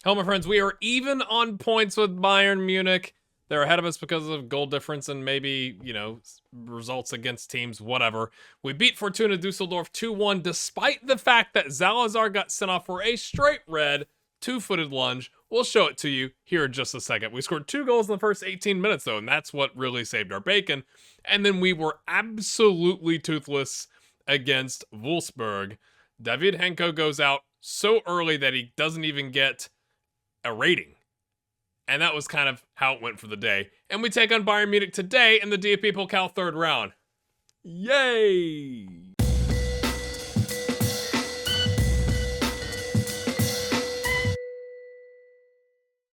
Hello, my friends. We are even on points with Bayern Munich. They're ahead of us because of goal difference and maybe, results against teams, whatever. We beat Fortuna Dusseldorf 2-1 despite the fact that Zalazar got sent off for a straight red two-footed lunge. We'll show it to you here in just a second. We scored 2 goals in the first 18 minutes, though, and that's what really saved our bacon. And then we were absolutely toothless against Wolfsburg. David Henko goes out so early that he doesn't even get a rating. And that was kind of how it went for the day. And we take on Bayern Munich today in the DFB-Pokal third round. Yay!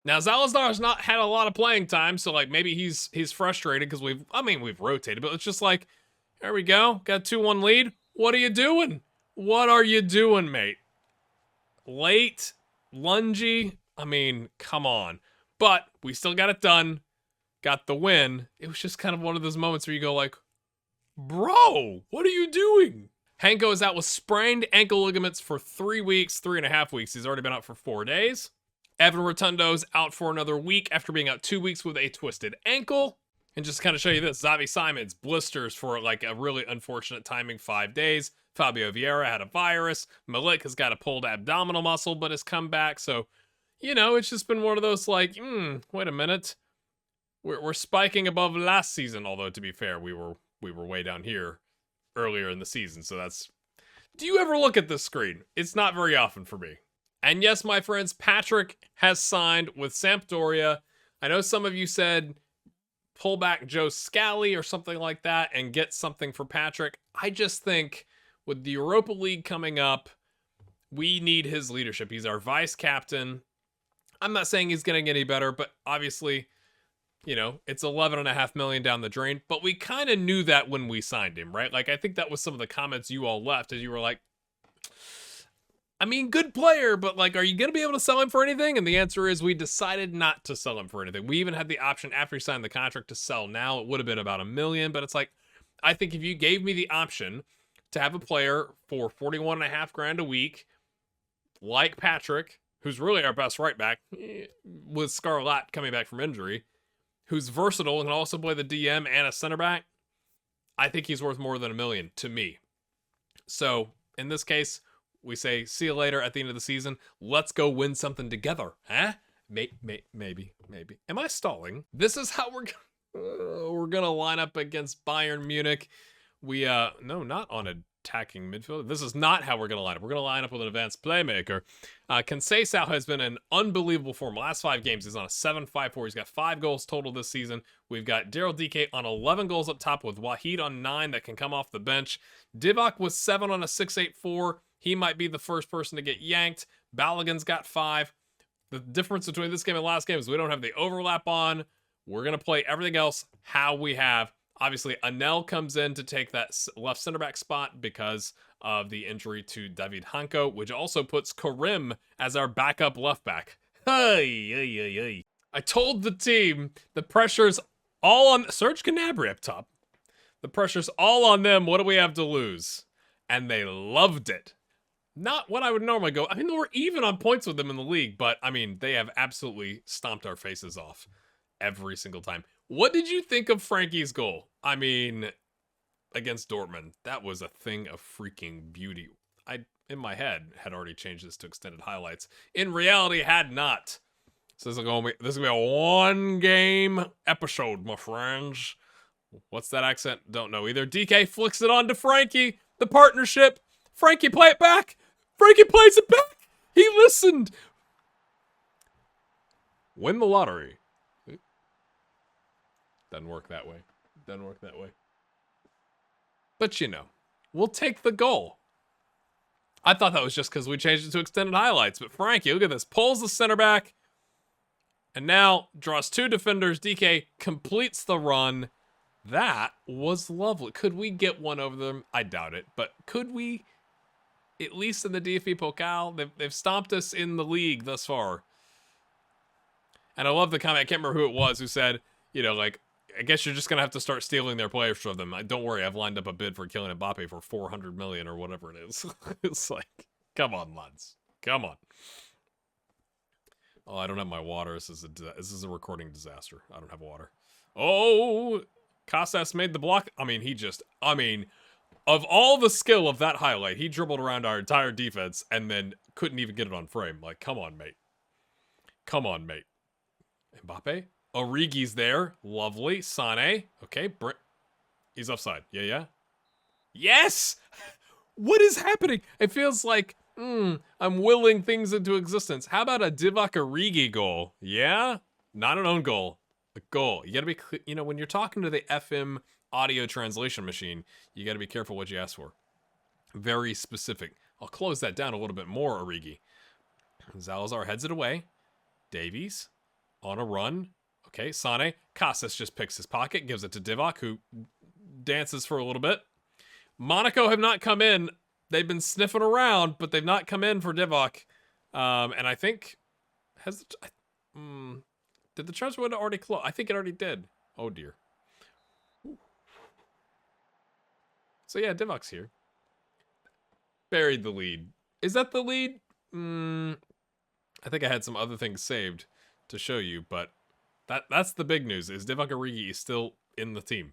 Now, Zalazar's not had a lot of playing time, so maybe he's frustrated because we've rotated, but it's just there we go, got a 2-1 lead. What are you doing? What are you doing, mate? Late, lungy, come on. But we still got it done, got the win. It was just kind of one of those moments where you go bro, what are you doing? Henko is out with sprained ankle ligaments for 3.5 weeks. He's already been out for 4 days. Evan Rotundo's out for another week after being out 2 weeks with a twisted ankle. And just to kind of show you this, Xavi Simons blisters for a really unfortunate timing, 5 days. Fabio Vieira had a virus. Malik has got a pulled abdominal muscle but has come back. So, it's just been one of those wait a minute. We're spiking above last season, although to be fair, we were way down here earlier in the season. So that's... Do you ever look at this screen? It's not very often for me. And yes, my friends, Patrick has signed with Sampdoria. I know some of you said pull back Joe Scally or something like that and get something for Patrick. I just think with the Europa League coming up, we need his leadership. He's our vice captain. I'm not saying he's going to get any better, but obviously, it's $11.5 million down the drain. But we kind of knew that when we signed him, right? I think that was some of the comments you all left as you were good player, but are you going to be able to sell him for anything? And the answer is we decided not to sell him for anything. We even had the option after he signed the contract to sell now. It would have been about $1 million, but it's I think if you gave me the option to have a player for $41.5 grand a week, like Patrick, who's really our best right back, with Scarlett coming back from injury, who's versatile and can also play the DM and a center back, I think he's worth more than $1 million to me. So in this case, we say, see you later at the end of the season. Let's go win something together, huh? Maybe. Am I stalling? This is how we're gonna line up against Bayern Munich. We no, not on attacking midfield. This is not how we're gonna line up. We're gonna line up with an advanced playmaker. Conceição has been in unbelievable form. Last 5 games, he's on a 7.54. He's got 5 goals total this season. We've got Daryl DK on 11 goals up top with Wahid on 9 that can come off the bench. Divock with 7 on a 6.84. He might be the first person to get yanked. Balogun's got 5. The difference between this game and last game is we don't have the overlap on. We're going to play everything else how we have. Obviously, Anel comes in to take that left center back spot because of the injury to David Henko, which also puts Karim as our backup left back. I told the team the pressure's all on Serge Gnabry up top. The pressure's all on them. What do we have to lose? And they loved it. Not what I would normally go. We're even on points with them in the league, but they have absolutely stomped our faces off every single time. What did you think of Frankie's goal? Against Dortmund, that was a thing of freaking beauty. I, in my head, had already changed this to extended highlights. In reality, had not. So this is gonna be a 1-game episode, my friends. What's that accent? Don't know either. DK flicks it on to Frankie. The partnership. Frankie, play it back. Frankie plays it back. He listened. Win the lottery. Doesn't work that way. But we'll take the goal. I thought that was just because we changed it to extended highlights. But Frankie, look at this. Pulls the center back. And now draws 2 defenders. DK completes the run. That was lovely. Could we get one over them? I doubt it. But could we? At least in the DFB-Pokal, they've stomped us in the league thus far. And I love the comment. I can't remember who it was who said, I guess you're just going to have to start stealing their players from them. Don't worry, I've lined up a bid for Kylian Mbappe for 400 million or whatever it is. It's come on, lads. Come on. Oh, I don't have my water. This is a recording disaster. I don't have water. Oh, Casas made the block. I mean, of all the skill of that highlight, he dribbled around our entire defense and then couldn't even get it on frame. Like, come on, mate. Come on, mate. Mbappe. Origi's there. Lovely. Sane. Okay. He's offside. Yeah. Yes! What is happening? It feels like, I'm willing things into existence. How about a Divock Origi goal? Yeah? Not an own goal. A goal. You gotta be, when you're talking to the FM audio translation machine, you gotta be careful what you ask for. Very specific. I'll close that down a little bit more, Origi. Zalazar heads it away. Davies on a run. Okay, Sane. Casas just picks his pocket, gives it to Divock, who dances for a little bit. Monaco have not come in. They've been sniffing around, but they've not come in for Divock. And I think... did the transfer window already close? I think it already did. Oh, dear. So, yeah, Divock's here. Buried the lead. Is that the lead? I think I had some other things saved to show you, but that's the big news, is Divock Origi is still in the team.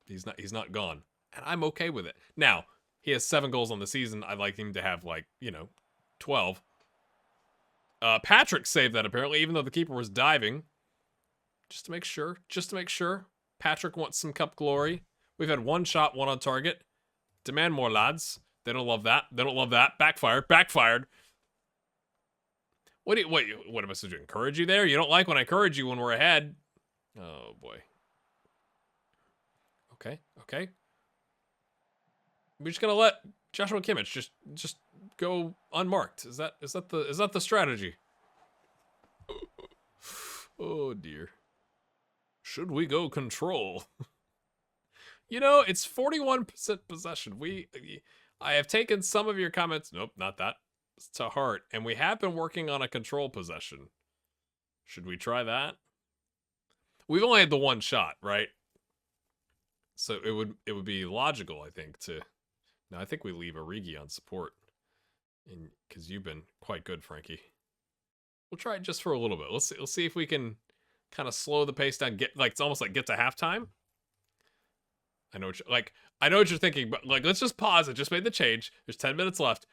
He's not gone. And I'm okay with it. Now, he has 7 goals on the season. I'd like him to have, 12. Patrick saved that, apparently, even though the keeper was diving. Just to make sure. Patrick wants some cup glory. We've had 1 shot, 1 on target. Demand more, lads. They don't love that. Backfired. What am I supposed to encourage you there? You don't like when I encourage you when we're ahead. Oh, boy. Okay. We're just gonna let Joshua Kimmich just go unmarked. Is that the strategy? Oh dear. Should we go control? It's 41% possession. I have taken some of your comments. Nope, not that. It's to heart, and we have been working on a control possession. Should we try that? We've only had the 1 shot, right? So it would be logical, I think, to... No, I think we leave Origi on support. Because you've been quite good, Frankie. We'll try it just for a little bit. Let's see if we can kind of slow the pace down. It's almost like get to halftime. I know what you're thinking, but let's just pause it. Just made the change. There's 10 minutes left.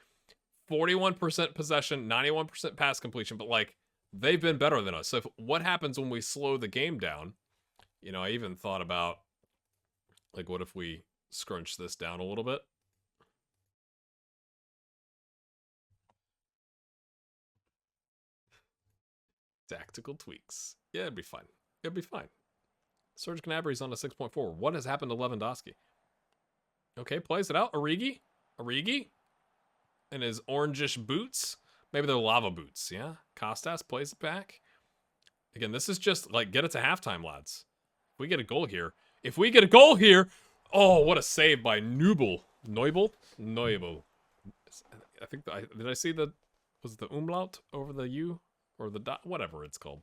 41% possession, 91% pass completion, but they've been better than us. So what happens when we slow the game down? I even thought about what if we scrunch this down a little bit? Tactical tweaks. Yeah, it'd be fine. Serge Gnabry's on a 6.4. What has happened to Lewandowski? Okay, plays it out. Origi? In his orangish boots? Maybe they're lava boots, yeah? Costas plays it back. Again, this is just, get it to halftime, lads. If we get a goal here... Oh, what a save by Neubel. Neubel. I think... did I see the... Was it the umlaut over the U? Or the dot? Whatever it's called.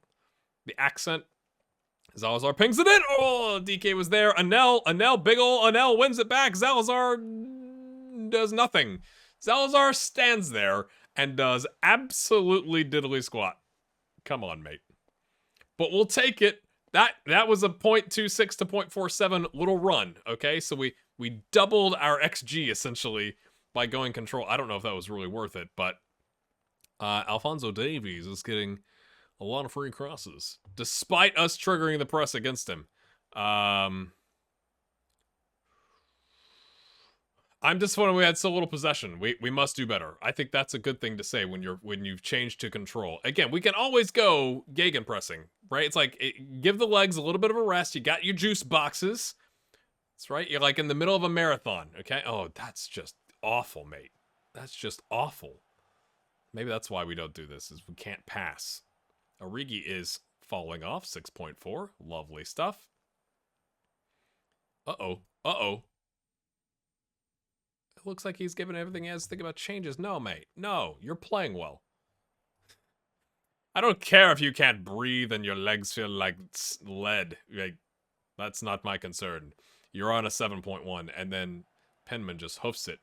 The accent. Zalazar pings it in. Oh, DK was there. Anel, big ol' Anel wins it back. Zalazar does nothing. Zalazar stands there and does absolutely diddly squat. Come on, mate. But we'll take it. That was a 0.26 to 0.47 little run, okay? So we doubled our XG, essentially, by going control. I don't know if that was really worth it, but Alphonso Davies is getting a lot of free crosses, despite us triggering the press against him. I'm disappointed we had so little possession. We must do better. I think that's a good thing to say when you've changed to control. Again, we can always go gegenpressing, right? It's give the legs a little bit of a rest. You got your juice boxes. That's right. You're in the middle of a marathon, okay? Oh, that's just awful, mate. That's just awful. Maybe that's why we don't do this, is we can't pass. Origi is falling off, 6.4. Lovely stuff. Uh-oh. It looks like he's giving everything he has to think about changes. No, mate. No, you're playing well. I don't care if you can't breathe and your legs feel like lead. That's not my concern. You're on a 7.1, and then Penman just hoofs it.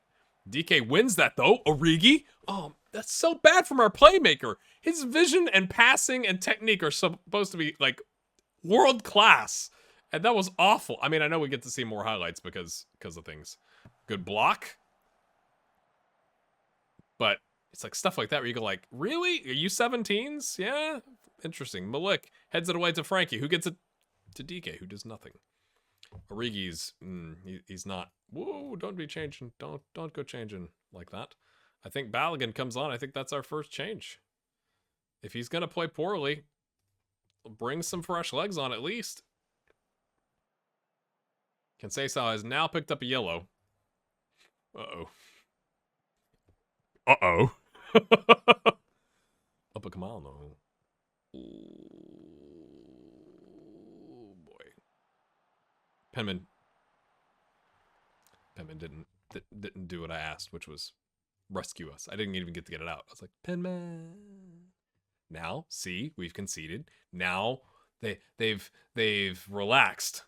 DK wins that, though. Origi? Oh, That's so bad from our playmaker. His vision and passing and technique are supposed to be like world class, and that was awful. I mean, I know we get to see more highlights because of things. Good block, but it's like stuff like that where you go like, really? Are you 17s? Yeah, interesting. Malik heads it away to Frankie, who gets it to DK, who does nothing. Origi's, he's not. Whoa! Don't be changing. Don't go changing like that. I think Balogun comes on. I think that's our first change. If he's gonna play poorly, bring some fresh legs on at least. Conceição has now picked up a yellow. Uh-oh. Uh-oh. Up a Kamano. Oh, boy. Penman didn't do what I asked, which was rescue us. I didn't even get to get it out. I was like, Penman. Now, see, we've conceded. Now they've relaxed.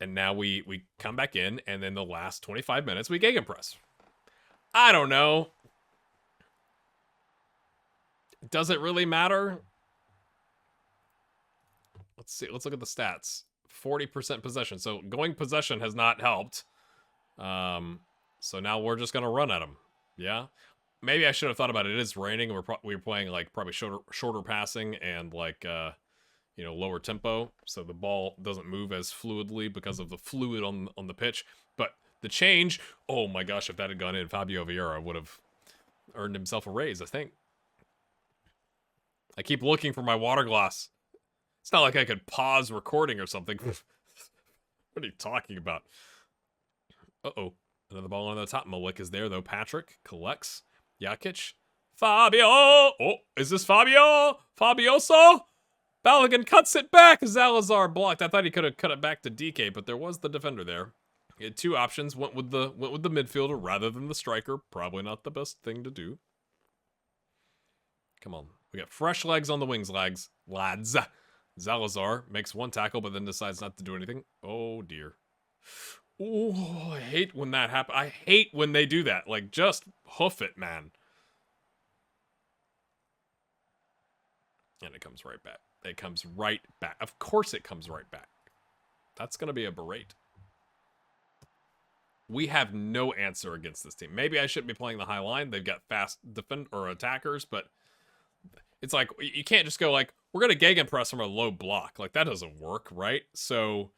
And now we come back in, and then the last 25 minutes we gegenpress. I don't know. Does it really matter? Let's see. Let's look at the stats. 40% possession. So going possession has not helped. So now we're just gonna run at them. Yeah. Maybe I should have thought about it. It is raining, and we're playing like probably shorter passing and like lower tempo, so the ball doesn't move as fluidly because of the fluid on the pitch. But the change, oh my gosh, if that had gone in, Fabio Vieira would have earned himself a raise, I think. I keep looking for my water glass. It's not like I could pause recording or something. What are you talking about? Uh-oh. Another ball on the top. Malik is there, though. Patrick collects. Jakic. Fabio! Oh, is this Fabio? Fabioso? Balogun cuts it back. Zalazar blocked. I thought he could have cut it back to DK, but there was the defender there. He had two options. Went with the midfielder rather than the striker. Probably not the best thing to do. Come on. We got fresh legs on the wings, lads. Zalazar makes one tackle, but then decides not to do anything. Oh, dear. Oh, I hate when that happens. I hate when they do that. Like, just hoof it, man. And it comes right back. It comes right back. Of course it comes right back. That's going to be a berate. We have no answer against this team. Maybe I shouldn't be playing the high line. They've got fast attackers, but it's like, you can't just go like, we're going to gegenpress from a low block. Like, that doesn't work, right? So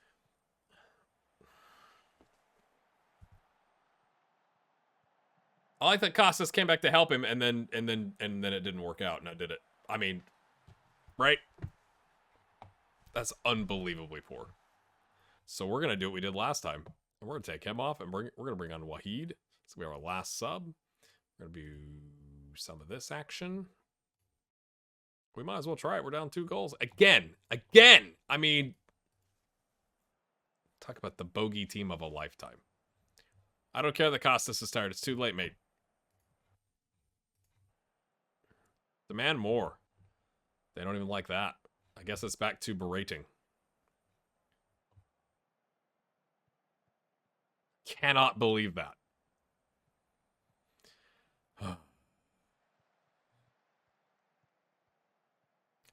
I like that Costas came back to help him, and then it didn't work out. Now did it? I mean, right? That's unbelievably poor. So we're gonna do what we did last time, and we're gonna take him off, and we're gonna bring on Wahid. It's gonna be our last sub. We're gonna do some of this action. We might as well try it. We're down 2 goals again. I mean, talk about the bogey team of a lifetime. I don't care that Costas is tired. It's too late, mate. Demand more. They don't even like that. I guess it's back to berating. Cannot believe that.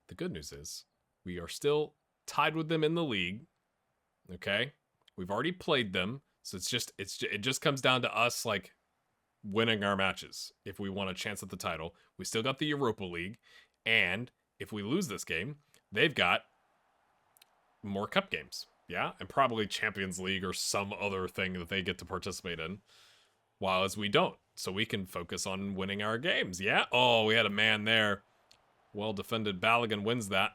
The good news is we are still tied with them in the league. Okay? We've already played them, so it just comes down to us like winning our matches if we want a chance at the title. We still got the Europa League, and if we lose this game, they've got more cup games. Yeah, and probably Champions League or some other thing that they get to participate in, while as we don't. So we can focus on winning our games. Yeah? Oh, we had a man there. Well defended. Balogun wins that.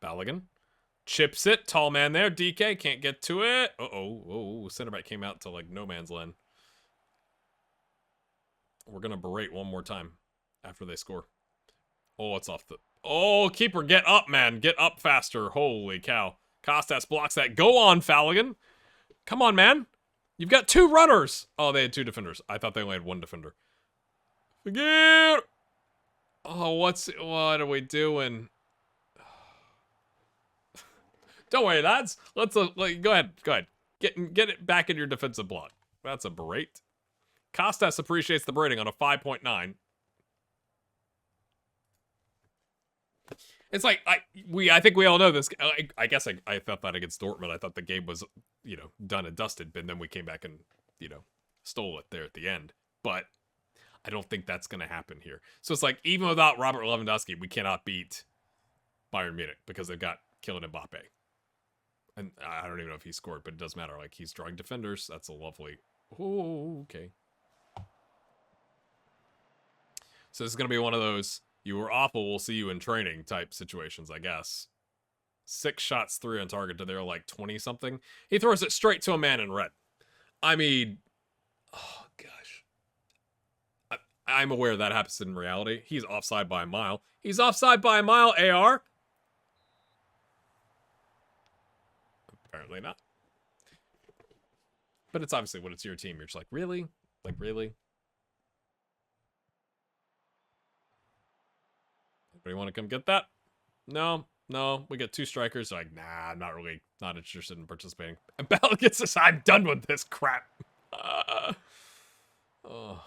Balogun chips it. Tall man there. DK can't get to it. Uh-oh. Center back came out to like no man's land. We're going to berate one more time after they score. Oh, it's off the... Oh, keeper, get up, man. Get up faster. Holy cow. Costas blocks that. Go on, Balogun. Come on, man. You've got 2 runners. Oh, they had 2 defenders. I thought they only had 1 defender. Forget. Oh, what are we doing? Don't worry, lads. Let's go ahead. Get it back in your defensive block. That's a berate. Costas appreciates the braiding on a 5.9. It's like, I think we all know this. I guess I thought that against Dortmund. I thought the game was, done and dusted, but then we came back and, stole it there at the end. But I don't think that's going to happen here. So it's like, even without Robert Lewandowski, we cannot beat Bayern Munich because they've got Killa and Mbappe. And I don't even know if he scored, but it doesn't matter. Like, he's drawing defenders. That's a lovely... Oh, okay. So this is going to be one of those, you were awful, we'll see you in training type situations, I guess. 6 shots, 3 on target to their, like, 20-something. He throws it straight to a man in red. I mean... Oh, gosh. I'm aware that happens in reality. He's offside by a mile. He's offside by a mile, AR? Apparently not. But it's obviously when it's your team, you're just like, really? Like, really? Anybody want to come get that? No, we get 2 strikers. Like, nah, I'm not interested in participating. And Bell gets this, I'm done with this crap. Oh.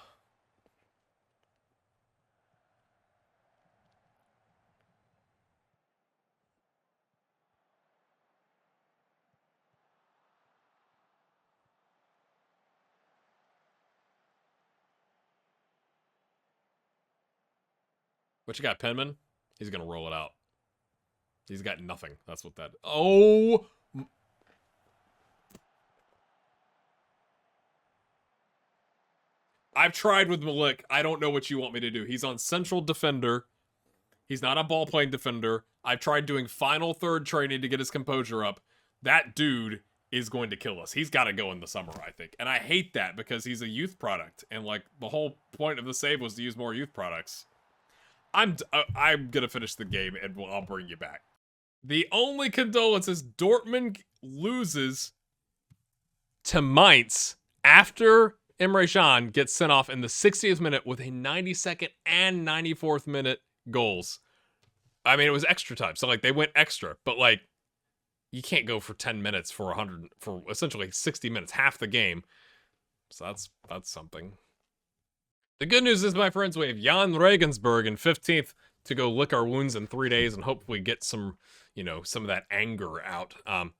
What you got, Penman? He's gonna roll it out. He's got nothing. That's what that... Oh! I've tried with Malik. I don't know what you want me to do. He's on central defender. He's not a ball-playing defender. I've tried doing final third training to get his composure up. That dude is going to kill us. He's got to go in the summer, I think. And I hate that because he's a youth product. And, like, the whole point of the save was to use more youth products. I'm gonna finish the game and I'll bring you back. The only condolence is Dortmund loses to Mainz after Emre Can gets sent off in the 60th minute with a 92nd and 94th minute goals. I mean, it was extra time, so like they went extra, but like you can't go for 10 minutes for essentially 60 minutes, half the game. So that's something. The good news is, my friends, we have Jan Regensburg in 15th to go lick our wounds in 3 days and hopefully get some, some of that anger out.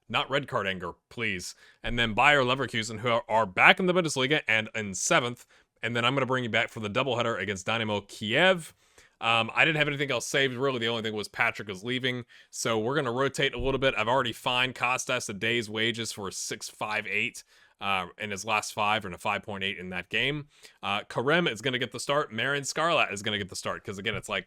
Not red card anger, please. And then Bayer Leverkusen, who are back in the Bundesliga and in 7th. And then I'm going to bring you back for the doubleheader against Dynamo Kiev. I didn't have anything else saved, really. The only thing was Patrick is leaving. So we're going to rotate a little bit. I've already fined Costas a day's wages for 6.58. In his last 5 and a 5.8 in that game. Karem is going to get the start. Marin Scarlat is going to get the start. Because again, it's like,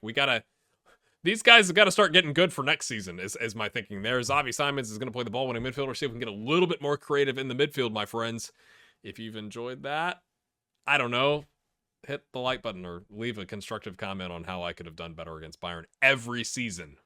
these guys have got to start getting good for next season, is my thinking there. Zavi Simons is going to play the ball-winning midfielder. See if we can get a little bit more creative in the midfield, my friends. If you've enjoyed that, I don't know, hit the like button or leave a constructive comment on how I could have done better against Bayern every season.